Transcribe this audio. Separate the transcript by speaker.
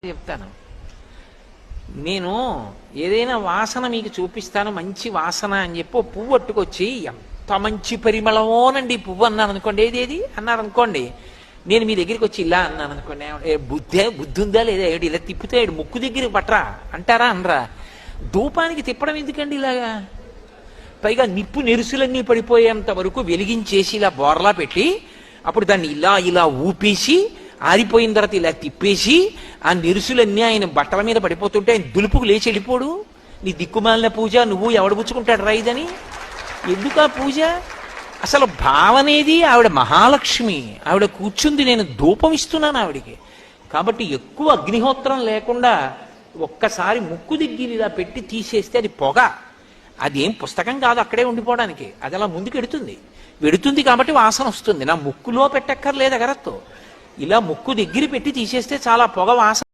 Speaker 1: చెప్తాను. నేను ఏదైనా వాసన మీకు చూపిస్తాను, మంచి వాసన అని చెప్పి ఓ పువ్వు పట్టుకొచ్చి ఎంత మంచి పరిమళమోనండి ఈ పువ్వు అన్నాను అనుకోండి, ఏదేది అన్నారు అనుకోండి, నేను మీ దగ్గరికి వచ్చి ఇలా అన్నాను అనుకోండి, బుద్ధి ఉందా లేదా, ఏడు ఇలా తిప్పితే ఏడు ముక్కు దగ్గరికి పట్టరా అంటారా అనరా? ధూపానికి తిప్పడం ఎందుకండి ఇలాగా? పైగా నిప్పు నెరుసులన్నీ పడిపోయేంత వరకు వెలిగించేసి ఇలా బోర్లా పెట్టి అప్పుడు దాన్ని ఇలా ఇలా ఊపేసి ఆరిపోయిన తర్వాత ఇలా తిప్పేసి ఆ నెరుసులన్నీ ఆయన బట్టల మీద పడిపోతుంటే ఆయన దులుపుకు లేచి వెళ్ళిపోడు. నీ దిక్కుమాలిన పూజ, నువ్వు ఎవడు పుచ్చుకుంటాడు రైదని? ఎందుకు ఆ పూజ? అసలు భావనేది ఆవిడ మహాలక్ష్మి, ఆవిడ కూర్చుంది, నేను ధూపం ఇస్తున్నాను ఆవిడికి. కాబట్టి ఎక్కువ అగ్నిహోత్రం లేకుండా ఒక్కసారి ముక్కు దగ్గర ఇలా పెట్టి తీసేస్తే అది పొగ, అదేం పుస్తకం కాదు అక్కడే ఉండిపోవడానికి, అది అలా ముందుకు వెడుతుంది కాబట్టి వాసన వస్తుంది. నా ముక్కులో పెట్టక్కర్లేదు అగరత్తో, ఇలా ముక్కు దగ్గర పెట్టి తీసేస్తే చాలా పొగ వాసన